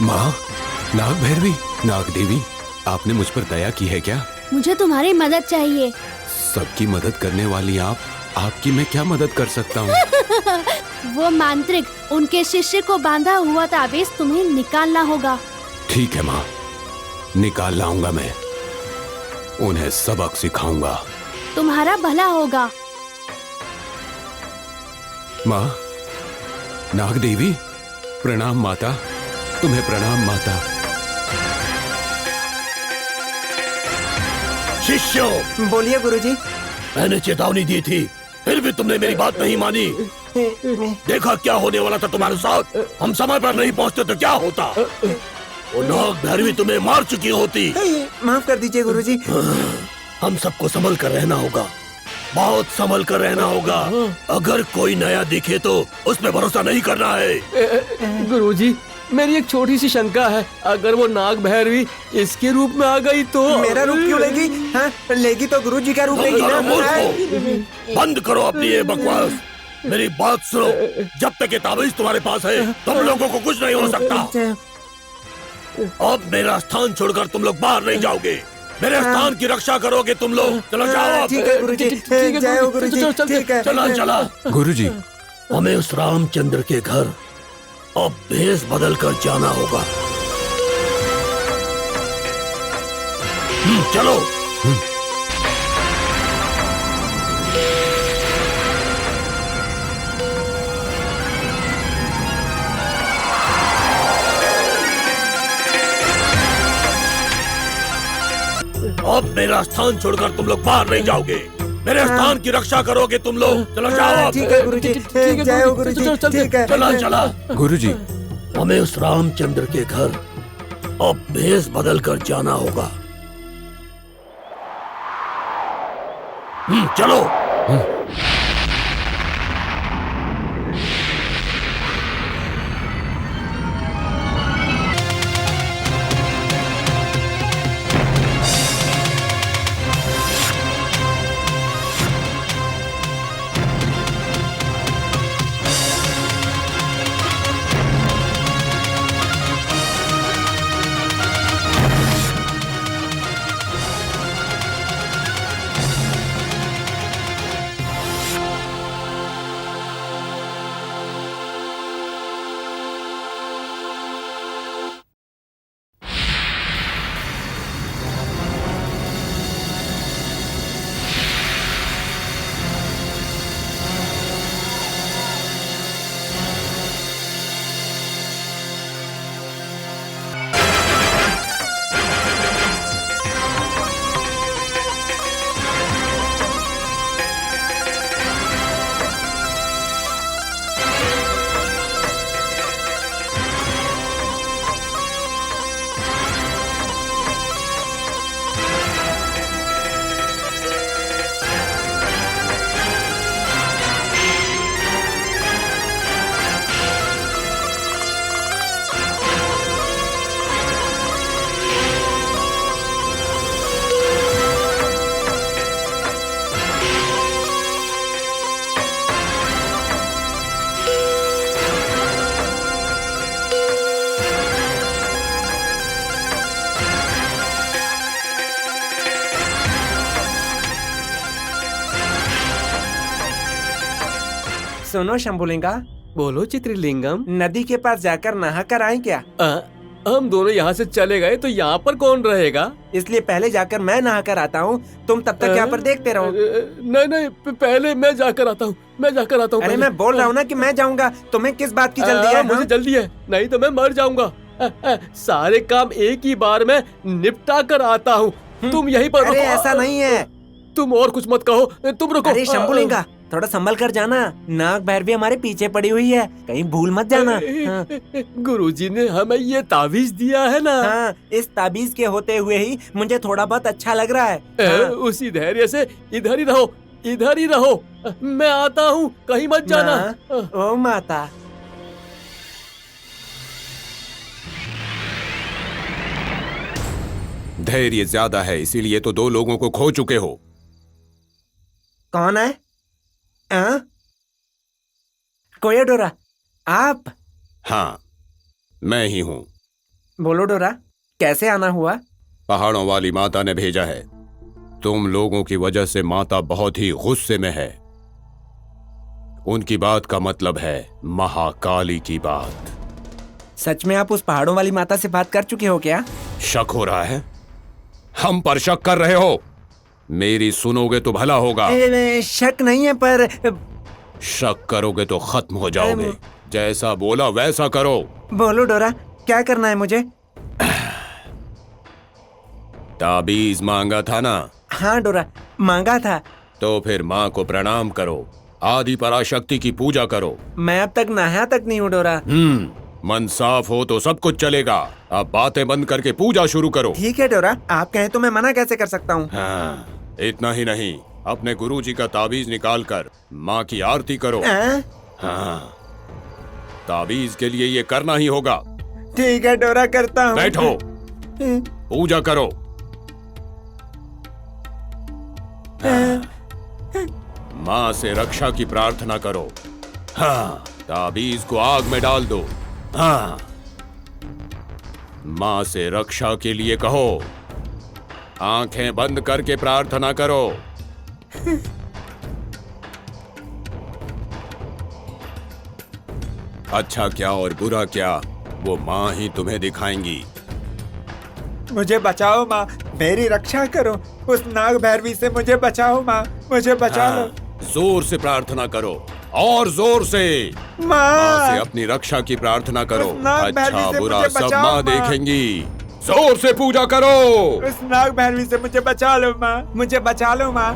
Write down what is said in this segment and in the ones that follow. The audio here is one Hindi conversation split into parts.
माँ, नाग भैरवी, नाग देवी, आपने मुझ पर दया की है क्या? मुझे तुम्हारी मदद चाहिए। सबकी मदद करने वाली आप, आपकी मैं क्या मदद कर सकता हूँ? वो मांत्रिक, उनके शिष्य को बांधा हुआ ताबीज तुम्हें निकालना होगा। ठीक है माँ, निकाल लाऊंगा मैं। उन्हें सबक सिखाऊंगा। तुम्हारा भला होगा। माँ, नाग देवी, प्रणाम माता। तुम्हें प्रणाम माता। शिष्यों, बोलिए गुरुजी। मैंने चेतावनी दी थी, फिर भी तुमने मेरी बात नहीं मानी। देखा क्या होने वाला था तुम्हारे साथ। हम समय पर नहीं पहुंचते तो क्या होता। वो नाग भैरवी तुम्हें मार चुकी होती। माफ कर दीजिए गुरुजी। हम सबको संभल कर रहना होगा, बहुत संभल कर रहना होगा। अगर कोई नया दिखे तो उस पर भरोसा नहीं करना है। गुरुजी, मेरी एक छोटी सी शंका है। अगर वो नाग भैरवी इसके रूप में आ गई तो? मेरा रूप क्यों लेगी? हाँ, लेगी तो गुरुजी का रूप लेगी ना। बंद करो अपनी ये बकवास। मेरी बात सुनो। जब तक ये ताबीज तुम्हारे पास है, तुम लोगों को कुछ नहीं हो सकता। अब मेरा स्थान छोड़कर तुम लोग बाहर नहीं जाओगे। मेरे स्थान की रक्षा करोगे तुम लोग। चलो जाओ। ठीक है गुरुजी। जय हो गुरुजी। ठीक है। चला चला। गुरुजी, हमें उस रामचंद्र के घर अब भेष बदल कर जाना होगा। चलो। अब मेरा स्थान छोड़कर तुम लोग बाहर नहीं जाओगे। मेरे स्थान की रक्षा करोगे तुम लोग। चलो जाओ। ठीक है गुरुजी। जय हो गुरुजी। ठीक है। चला चला। गुरुजी, हमें उस रामचंद्र के घर अब भेष बदल कर जाना होगा। चलो। सुनो शंभुलिंगा। बोलो चित्रलिंगम। नदी के पास जाकर नहा कर आए क्या? हम दोनों यहाँ से चले गए तो यहाँ पर कौन रहेगा? इसलिए पहले जाकर मैं नहा कर आता हूँ। तुम तब तक यहाँ पर देखते रहो। नहीं नहीं, पहले मैं जाकर आता हूँ। मैं जाकर आता हूँ। अरे मैं बोल रहा हूँ ना कि मैं जाऊँगा। तुम्हें किस बात की जल्दी है? मुझे जल्दी है, नहीं तो मैं मर जाऊंगा। सारे काम एक ही बार में निपटा कर आता हूँ। तुम यहीं पर अरे ऐसा नहीं है। तुम और कुछ मत कहो, तुम रुको। अरे शंभुलिंगा, थोड़ा संभल कर जाना। नाग भैरवी हमारे पीछे पड़ी हुई है, कहीं भूल मत जाना। हाँ। गुरुजी ने हमें ये ताबीज दिया है ना। हाँ, इस ताबीज के होते हुए ही मुझे थोड़ा बहुत अच्छा लग रहा है। हाँ। उसी धैर्य से इधर ही रहो, इधर ही रहो। मैं आता हूँ, कहीं मत जाना। ओ माता। धैर्य ज्यादा है, इसीलिए तो 2 लोगों को खो चुके हो। कौन है? कोयोडोरा, आप? हाँ, मैं ही हूं। बोलो डोरा, कैसे आना हुआ? पहाड़ों वाली माता ने भेजा है। तुम लोगों की वजह से माता बहुत ही गुस्से में है। उनकी बात का मतलब है महाकाली की बात। सच में आप उस पहाड़ों वाली माता से बात कर चुके हो क्या? शक हो रहा है? हम पर शक कर रहे हो? मेरी सुनोगे तो भला होगा। शक नहीं है, पर शक करोगे तो खत्म हो जाओगे। जैसा बोला वैसा करो। बोलो डोरा, क्या करना है मुझे? ताबीज मांगा था ना? हाँ डोरा, मांगा था। तो फिर माँ को प्रणाम करो, आदि पराशक्ति की पूजा करो। मैं अब तक नहाया तक नहीं हूँ डोरा। मन साफ हो तो सब कुछ चलेगा। अब बातें बंद करके पूजा शुरू करो। ठीक है डोरा, आप कहें तो मैं मना कैसे कर सकता हूँ? हाँ, इतना ही नहीं, अपने गुरुजी का ताबीज निकाल कर माँ की आरती करो। हाँ, ताबीज के लिए ये करना ही होगा। ठीक है डोरा, करता हूँ। बैठो, पूजा करो। माँ से रक्षा की प्रार्थना करो। हाँ, ताबीज को आग में डाल दो। हाँ, माँ से रक्षा के लिए कहो। आंखें बंद करके प्रार्थना करो। अच्छा क्या और बुरा क्या, वो माँ ही तुम्हें दिखाएंगी। मुझे बचाओ माँ, मेरी रक्षा करो। उस नाग भैरवी से मुझे बचाओ माँ, मुझे बचा लो। जोर से प्रार्थना करो, और जोर से। माँ से अपनी रक्षा की प्रार्थना करो। उस नाग भैरवी अच्छा से बुरा मुझे सब बचाओ, माँ माँ। देखेंगी। जोर से पूजा करो। उस नाग भैरवी से मुझे बचा लो माँ, मुझे बचा लो माँ।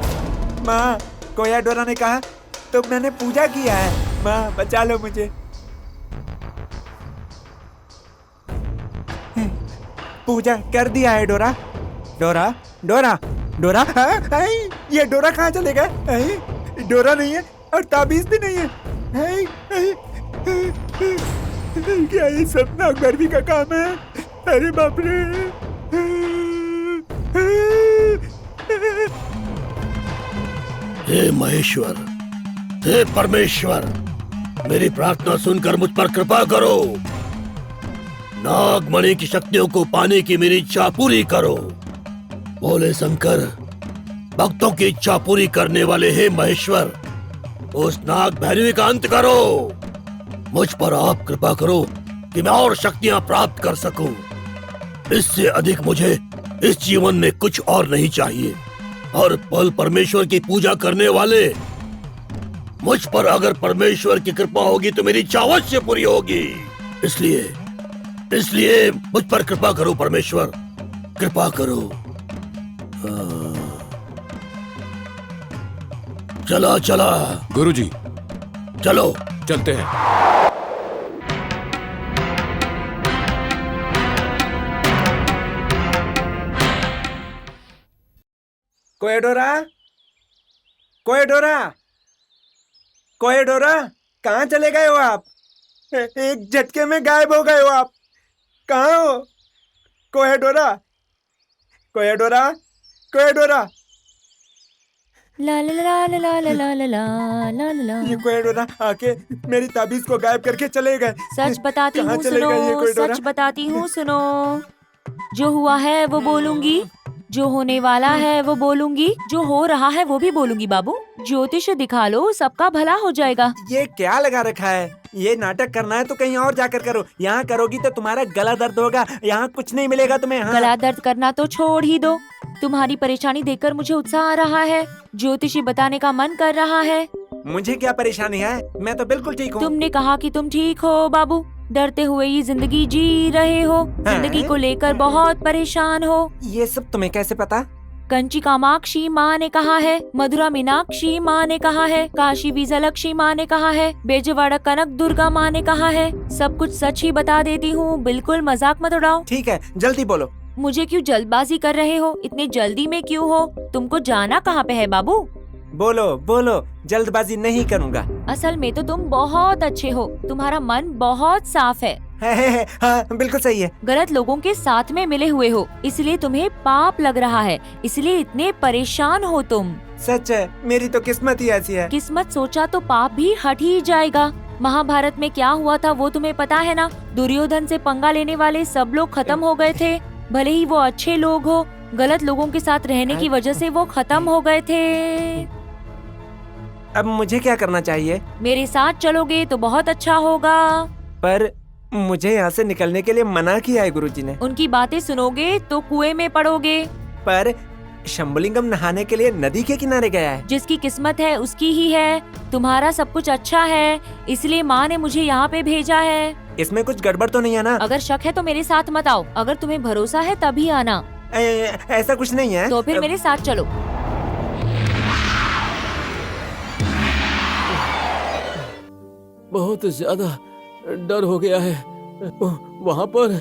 माँ, कोया डोरा ने कहा तो मैंने पूजा किया है। माँ, बचा लो मुझे। पूजा कर दिया है डोरा। डोरा, डोरा, डोरा। ये डोरा कहाँ चले गए? डोरा नहीं है और ताबीज भी नहीं है। क्या ये सब नाग भैरवी का काम है? अरे बाप रे। हे महेश्वर, हे परमेश्वर, मेरी प्रार्थना सुनकर मुझ पर कृपा करो। नागमणि की शक्तियों को पाने की मेरी इच्छा पूरी करो। बोले शंकर, भक्तों की इच्छा पूरी करने वाले हे महेश्वर, उस नाग भैरवी का अंत करो। मुझ पर आप कृपा करो कि मैं और शक्तियां प्राप्त कर सकूं। इससे अधिक मुझे इस जीवन में कुछ और नहीं चाहिए। हर पल परमेश्वर की पूजा करने वाले मुझ पर अगर परमेश्वर की कृपा होगी तो मेरी इच्छा अवश्य पूरी होगी। इसलिए मुझ पर कृपा करो परमेश्वर, कृपा करो। चला चला गुरुजी, चलो चलते हैं। कोएडोरा, कोएडोरा, कोएडोरा, कहाँ चले गए हो आप? एक झटके में गायब हो गए हो आप। कहाँ हो? कोएडोरा, कोएडोरा, कोएडोरा। ला ला ला ला ला ला ला ला ला ला ला। ये कोएडोरा आके मेरी ताबीज को गायब करके चले गए। सच बताती कहाँ हूँ चले गए ये सुनो, कोएडोरा? सच बताती हूँ सुनो। जो हुआ है वो बोलूंगी, जो होने वाला है वो बोलूंगी, जो हो रहा है वो भी बोलूंगी। बाबू, ज्योतिष दिखा लो, सबका भला हो जाएगा। ये क्या लगा रखा है? ये नाटक करना है तो कहीं और जाकर करो। यहाँ करोगी तो तुम्हारा गला दर्द होगा। यहाँ कुछ नहीं मिलेगा तुम्हें। हाँ। गला दर्द करना तो छोड़ ही दो। तुम्हारी परेशानी देखकर मुझे उत्साह आ रहा है, ज्योतिषी बताने का मन कर रहा है। मुझे क्या परेशानी है? मैं तो बिल्कुल ठीक हूँ। तुमने कहा कि तुम ठीक हो बाबू, डरते हुए ये जिंदगी जी रहे हो, जिंदगी को लेकर बहुत परेशान हो। ये सब तुम्हें कैसे पता? कंची कामाक्षी माँ ने कहा है, मधुरा मीनाक्षी माँ ने कहा है, काशी विजयलक्ष्मी माँ ने कहा है, बेजवाड़ा कनक दुर्गा माँ ने कहा है। सब कुछ सच ही बता देती हूँ, बिल्कुल मजाक मत उड़ाओ। ठीक है, जल्दी बोलो। मुझे क्यों जल्दबाजी कर रहे हो? इतने जल्दी में क्यों हो? तुमको जाना कहाँ पे है बाबू? बोलो बोलो, जल्दबाजी नहीं करूँगा। असल में तो तुम बहुत अच्छे हो, तुम्हारा मन बहुत साफ है। हाँ, बिल्कुल सही है। गलत लोगों के साथ में मिले हुए हो, इसलिए तुम्हें पाप लग रहा है, इसलिए इतने परेशान हो तुम। सच है, मेरी तो किस्मत ही ऐसी है। किस्मत सोचा तो पाप भी हट ही जाएगा। महाभारत में क्या हुआ था वो तुम्हें पता है ना? दुर्योधन से पंगा लेने वाले सब लोग खत्म हो गए थे। भले ही वो अच्छे लोग हो, गलत लोगों के साथ रहने की वजह से वो खत्म हो गए थे। अब मुझे क्या करना चाहिए? मेरे साथ चलोगे तो बहुत अच्छा होगा। पर मुझे यहाँ से निकलने के लिए मना किया है गुरुजी ने। उनकी बातें सुनोगे तो कुएं में पड़ोगे। पर शंभुलिंगम नहाने के लिए नदी के किनारे गया है। जिसकी किस्मत है उसकी ही है। तुम्हारा सब कुछ अच्छा है, इसलिए माँ ने मुझे यहाँ पे भेजा है। इसमें कुछ गड़बड़ तो नहीं है ना? अगर शक है तो मेरे साथ मत आओ। अगर तुम्हें भरोसा है तभी आना। ऐसा कुछ नहीं है। तो फिर मेरे साथ चलो। बहुत ज्यादा डर हो गया है। वहाँ पर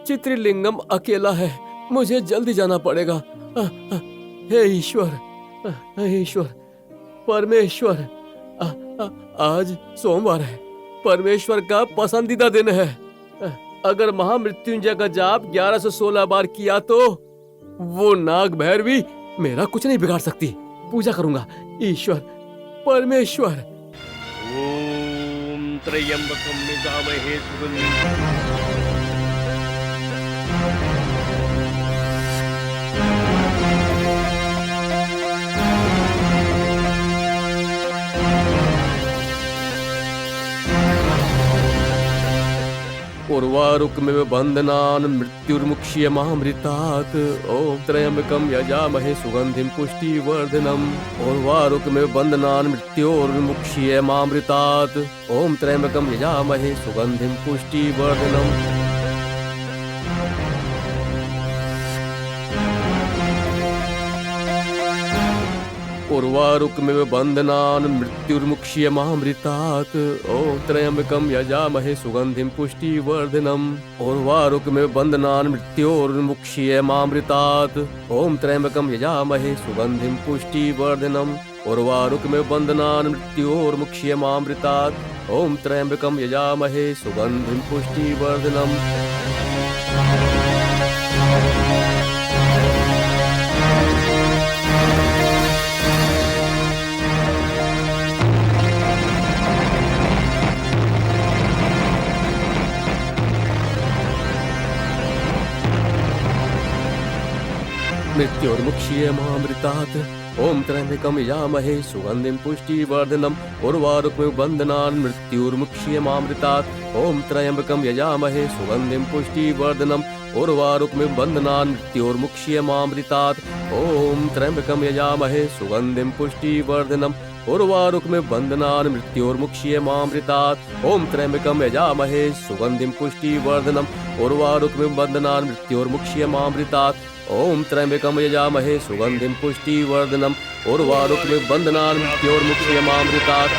चित्रलिंगम अकेला है। मुझे जल्दी जाना पड़ेगा। हे ईश्वर, ईश्वर, परमेश्वर, आज सोमवार है। परमेश्वर का पसंदीदा दिन है। अगर महामृत्युंजय का जाप 1116 बार किया तो वो नाग भैरवी मेरा कुछ नहीं बिगाड़ सकती। पूजा करूंगा। ईश्वर, परमेश्वर। ओम त्र्यंबकम यजामहे सुगंधिं उर्वारुकमिव बन्धनान् मृत्युर्मुक्ष्यमामृतात्। ओम त्र्यंबकं यजामहे सुगंधिं पुष्टिवर्धनम्। उर्वारुकमिव बन्धनान् मृत्योर्मुक्ष्यमामृतात्। ओम त्र्यंबकं यजामहे सुगंधिं पुष्टिवर्धनम्। उर्वारुकमिव बन्धनान् मृत्युर्मुक्ष्यमामृतात्। ओम त्र्यंबकं यजामहे सुगंधिं पुष्टिवर्धनम्। उर्वारुकमिव बन्धनान् मृत्योर्मुक्ष्यमामृतात्। ओम त्र्यंबकं यजामहे सुगंधिं पुष्टिवर्धनम्। उर्वारुकमिव बन्धनान् मृत्योर्मुक्ष्यमामृतात्। ओम त्र्यंबकं यजामहे सुगंधिं पुष्टिवर्धनम्। मृत्योर्मुक्ष्यमामृतात्। ओम त्र्यंबकं यजामहे सुगंधिं पुष्टिवर्धनम्। उर्वारुकमिव बन्धनान् मृत्योर्मुक्ष्यमामृतात्। ओम त्र्यंबकं यजामहे सुगंधिं पुष्टिवर्धनम्। उर्वारुकमिव बन्धनान् मृत्योर्मुक्ष्यमामृतात्। ओम त्र्यंबकं यजामहे सुगंधिं पुष्टिवर्धनम्। उर्वारुकमिव बन्धनान् मृत्योर्मुक्ष्यमामृतात्। ओम त्र्यंबकं यजामहे सुगंधिं पुष्टिवर्धनम्। उर्वारुकमिव बन्धनान् मृत्योर्मुक्ष्यमामृतात्। ओम त्र्यंबकं यजामहे सुगंधिं पुष्टिवर्धनम्। उर्वारुकमिव बन्धनान् मृत्योर्मुक्ष्यमामृतात्।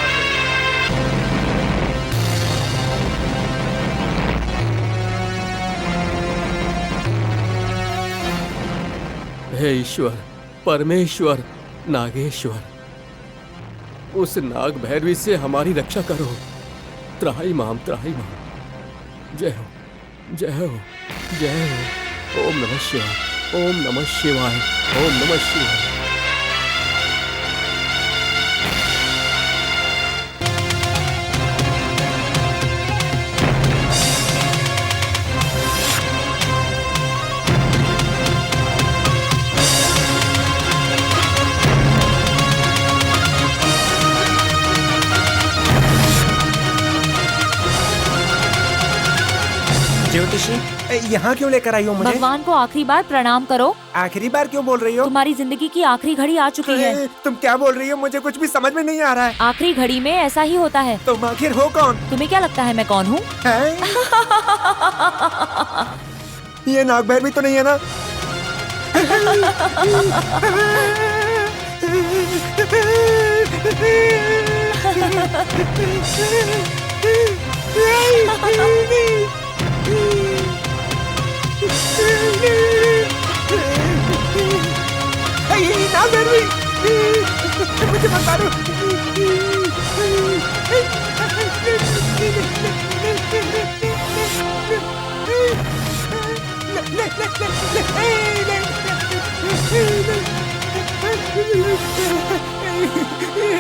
हे ईश्वर, परमेश्वर, नागेश्वर, उस नाग भैरवी से हमारी रक्षा करो। त्राही माम, त्राही माम। जय हो, जय हो, जय हो। ओम नमः शिवाय, ओम नमः शिवाय, ओम नमः शिवाय। ज्योतिषी, यहाँ क्यों लेकर आई हो मुझे? भगवान को आखिरी बार प्रणाम करो। आखिरी बार क्यों बोल रही हो? तुम्हारी जिंदगी की आखिरी घड़ी आ चुकी है। तुम क्या बोल रही हो? मुझे कुछ भी समझ में नहीं आ रहा है। आखिरी घड़ी में ऐसा ही होता है। तुम आखिर हो कौन? तुम्हें क्या लगता है मैं कौन हूँ? ये नाग भैरवी तो नहीं है ना? नाग भैरवी, मुझे मत मारो।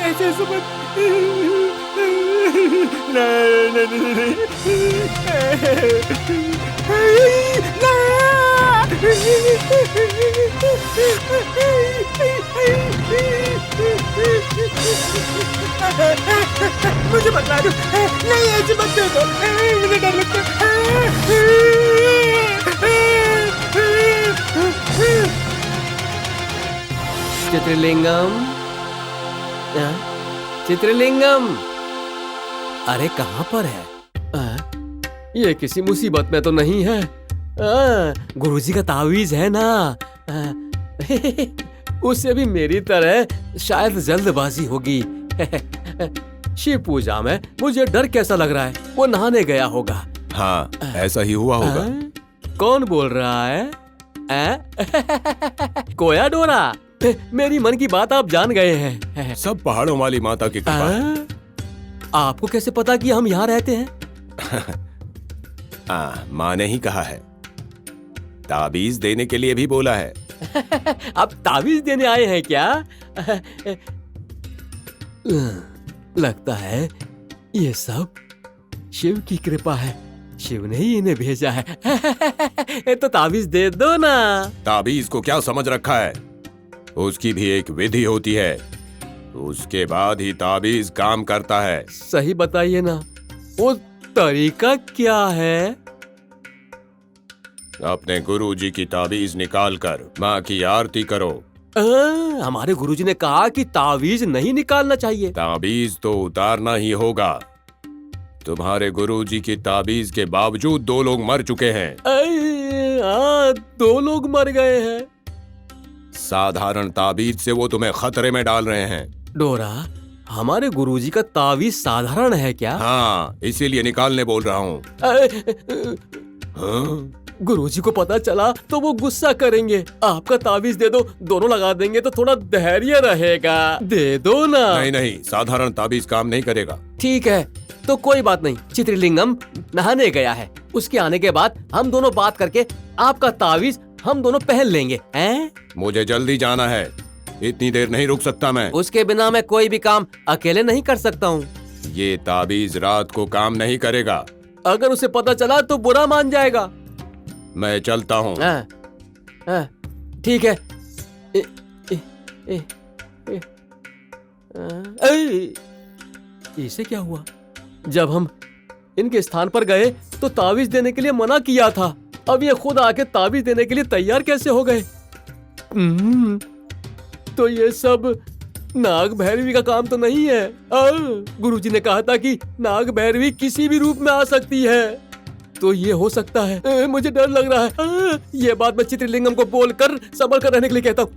ऐसे मुझे बता दो, नहीं ऐसे मत देखो, मुझे डर लगता है। चित्रलिंगम, चित्रलिंगम, अरे कहाँ पर है? ये किसी मुसीबत में तो नहीं है? गुरुजी का तावीज है ना? उससे भी मेरी तरह शायद जल्दबाजी होगी। शिव पूजा में मुझे डर कैसा लग रहा है? वो नहाने गया होगा। हाँ, ऐसा ही हुआ होगा। कौन बोल रहा है? कोया डोरा, मेरी मन की बात आप जान गए हैं। सब पहाड़ों वाली माता की कृपा है। आपको कैसे पता कि हम यहाँ रहते हैं? माँ ने ही कहा है, ताबीज देने के लिए भी बोला है। आप ताबीज देने आए हैं क्या? लगता है ये सब शिव की कृपा है। शिव ने ही इन्हें भेजा है। तो ताबीज दे दो ना। ताबीज को क्या समझ रखा है? उसकी भी एक विधि होती है, उसके बाद ही ताबीज काम करता है। सही बताइए ना, वो तरीका क्या है? अपने गुरुजी की ताबीज निकालकर माँ की आरती करो। हमारे गुरुजी ने कहा कि ताबीज नहीं निकालना चाहिए। ताबीज तो उतारना ही होगा। तुम्हारे गुरुजी की ताबीज के बावजूद 2 लोग मर चुके हैं। 2 लोग मर गए हैं। साधारण ताबीज से वो तुम्हें खतरे में डाल रहे हैं। डोरा, हमारे गुरुजी का ताबीज साधारण है क्या? हाँ, इसीलिए निकालने बोल रहा हूँ। गुरुजी को पता चला तो वो गुस्सा करेंगे। आपका ताबीज दे दो, दोनों लगा देंगे तो थोड़ा धैर्य रहेगा। दे दो ना। नहीं नहीं, साधारण ताबीज काम नहीं करेगा। ठीक है, तो कोई बात नहीं। चित्रलिंगम नहाने गया है, उसके आने के बाद हम दोनों बात करके आपका ताबीज हम दोनों पहन लेंगे। हैं? मुझे जल्दी जाना है, इतनी देर नहीं रुक सकता मैं। उसके बिना मैं कोई भी काम अकेले नहीं कर सकता हूँ। ये ताबीज रात को काम नहीं करेगा। अगर उसे पता चला तो बुरा मान जाएगा। मैं चलता हूँ। ठीक है। इसे क्या हुआ? जब हम इनके स्थान पर गए तो ताबीज देने के लिए मना किया था। अब ये खुद आके ताबीज देने के लिए तैयार कैसे हो गए? तो ये सब नाग भैरवी का काम तो नहीं है। गुरुजी ने कहा था कि नाग भैरवी किसी भी रूप में आ सकती है, तो ये हो सकता है। मुझे डर लग रहा है। ये बात मैं चित्रलिंगम को बोलकर संभल कर रहने के लिए कहता हूँ।